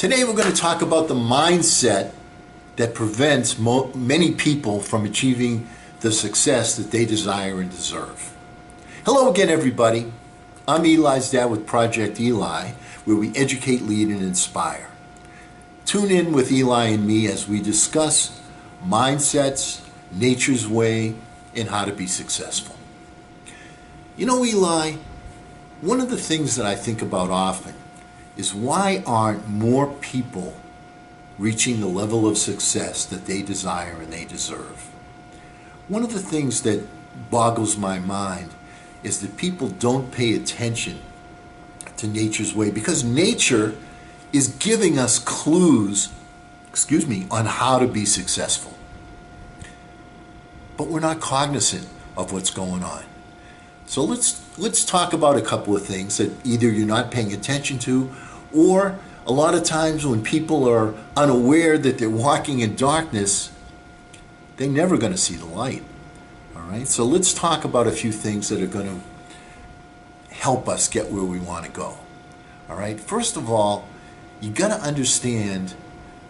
Today we're going to talk about the mindset that prevents many people from achieving the success that they desire and deserve. Hello again, everybody. I'm Eli's dad with Project Eli, where we educate, lead, and inspire. Tune in with Eli and me as we discuss mindsets, nature's way, and how to be successful. You know, Eli, one of the things that I think about often is why aren't more people reaching the level of success that they desire and they deserve? One of the things that boggles my mind is that people don't pay attention to nature's way, because nature is giving us clues, on how to be successful. But we're not cognizant of what's going on. So let's talk about a couple of things that either you're not paying attention to, or a lot of times when people are unaware that they're walking in darkness, they're never going to see the light. All right, so let's talk about a few things that are going to help us get where we want to go. All right, first of all, you got to understand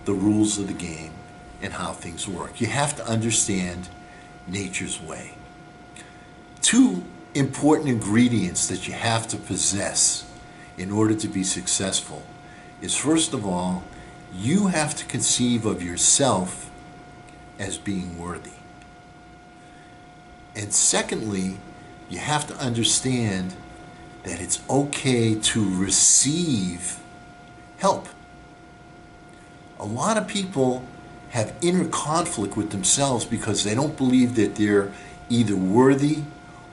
the rules of the game and how things work. You have to understand nature's way. Two important ingredients that you have to possess in order to be successful is, first of all, you have to conceive of yourself as being worthy. And secondly, you have to understand that it's okay to receive help. A lot of people have inner conflict with themselves because they don't believe that they're either worthy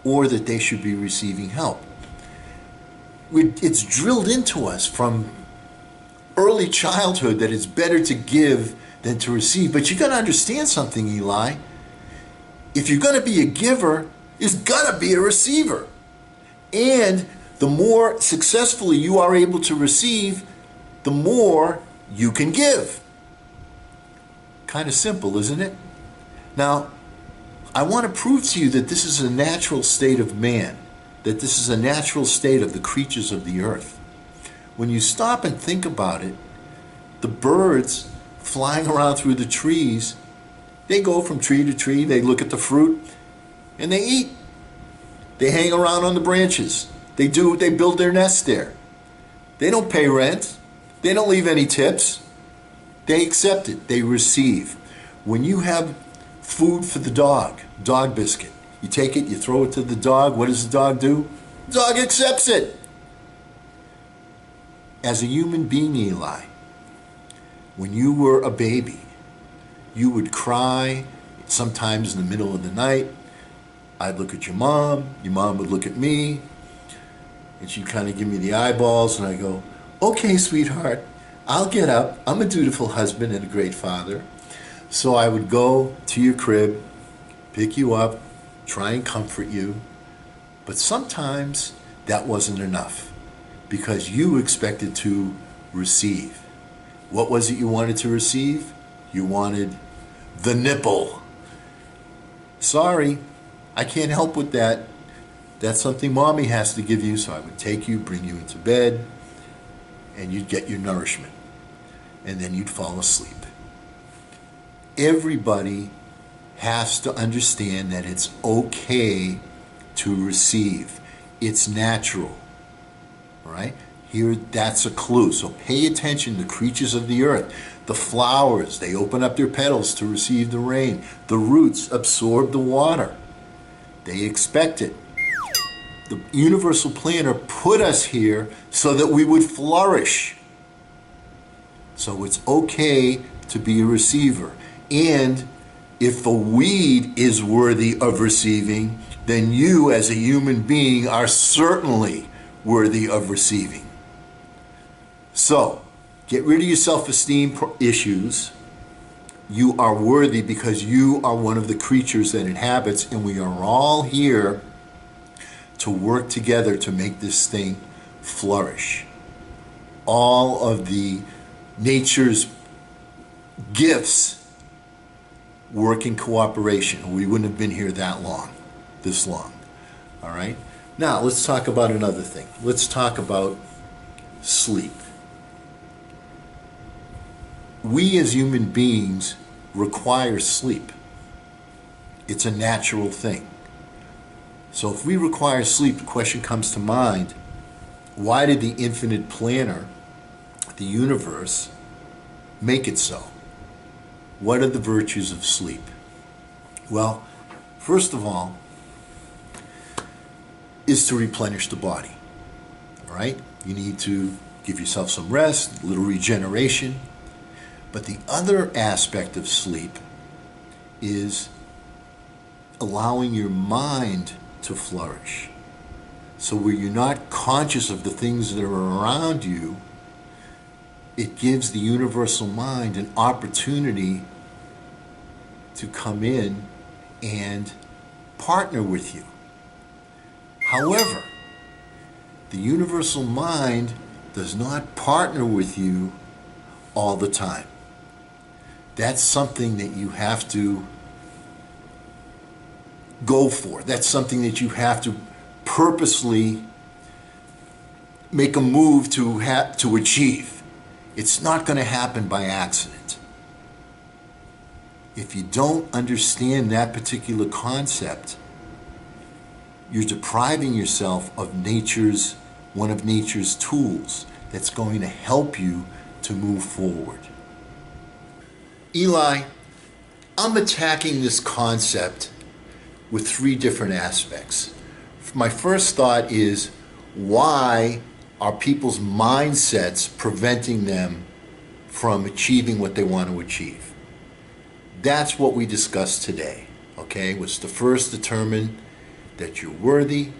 or that they should be receiving help. It's drilled into us from early childhood that it's better to give than to receive. But you got to understand something, Eli. If you're going to be a giver, there's got to be a receiver. And the more successfully you are able to receive, the more you can give. Kind of simple, isn't it? Now, I want to prove to you that this is a natural state of man, that this is a natural state of the creatures of the earth. When you stop and think about it, the birds flying around through the trees, they go from tree to tree, they look at the fruit, and they eat. They hang around on the branches. They build their nest there. They don't pay rent. They don't leave any tips. They accept it. They receive. When you have food for the dog biscuit, you take it, you throw it to the dog. What does the dog do? The dog accepts it. As a human being, Eli, when you were a baby, you would cry sometimes in the middle of the night. I'd look at your mom would look at me, and she'd kind of give me the eyeballs, and I go, okay, sweetheart, I'll get up. I'm a dutiful husband and a great father. So I would go to your crib, pick you up, try and comfort you. But sometimes that wasn't enough because you expected to receive. What was it you wanted to receive? You wanted the nipple. Sorry, I can't help with that. That's something mommy has to give you. So I would take you, bring you into bed, and you'd get your nourishment. And then you'd fall asleep. Everybody has to understand that it's okay to receive. It's natural. All right? Here, that's a clue. So pay attention to creatures of the earth. The flowers, they open up their petals to receive the rain. The roots absorb the water. They expect it. The universal planner put us here so that we would flourish. So it's okay to be a receiver. And if a weed is worthy of receiving, then you as a human being are certainly worthy of receiving. So, get rid of your self-esteem issues. You are worthy because you are one of the creatures that inhabits, and we are all here to work together to make this thing flourish. All of the nature's gifts work in cooperation. We wouldn't have been here this long. All right? Now, let's talk about another thing. Let's talk about sleep. we as human beings require sleep. It's a natural thing. So if we require sleep, the question comes to mind, why did the infinite planner, the universe, make it so? What are the virtues of sleep? Well, first of all, is to replenish the body. All right? You need to give yourself some rest, a little regeneration. But the other aspect of sleep is allowing your mind to flourish. So where you're not conscious of the things that are around you, it gives the universal mind an opportunity to come in and partner with you. However, the universal mind does not partner with you all the time. That's something that you have to go for. That's something that you have to purposely make a move to achieve. It's not going to happen by accident. If you don't understand that particular concept, you're depriving yourself of one of nature's tools that's going to help you to move forward. Eli, I'm attacking this concept with three different aspects. My first thought is, why are people's mindsets preventing them from achieving what they want to achieve? That's what we discussed today, okay? Was to first determine that you're worthy,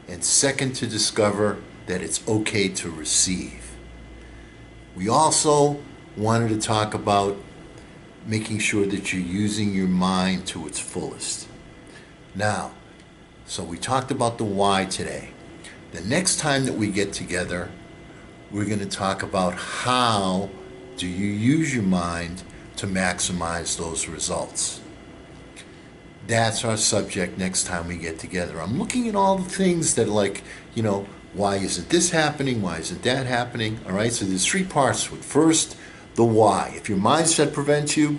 and second, to discover that it's okay to receive. We also wanted to talk about making sure that you're using your mind to its fullest. Now, so we talked about the why today. The next time that we get together, we're going to talk about how do you use your mind to maximize those results. That's our subject next time we get together. I'm looking at all the things that are like, why isn't this happening? Why isn't that happening? All right, so there's three parts to it. First, the why. If your mindset prevents you,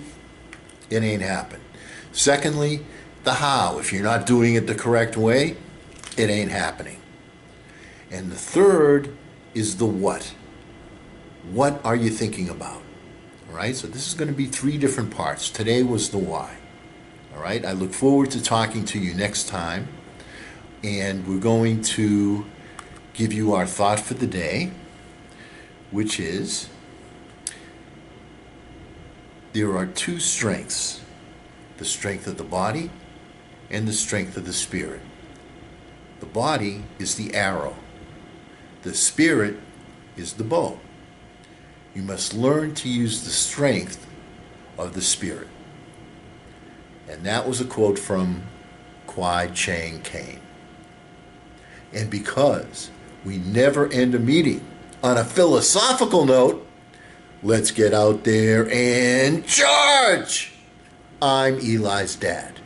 it ain't happening. Secondly, the how. If you're not doing it the correct way, it ain't happening. And the third is the what. What are you thinking about? All right, so this is going to be three different parts. Today was the why. All right, I look forward to talking to you next time. And we're going to give you our thought for the day, which is, there are two strengths, the strength of the body and the strength of the spirit. The body is the arrow. The spirit is the bow. You must learn to use the strength of the spirit. And that was a quote from Kwai Chang Caine. And because we never end a meeting on a philosophical note, let's get out there and charge! I'm Eli's dad.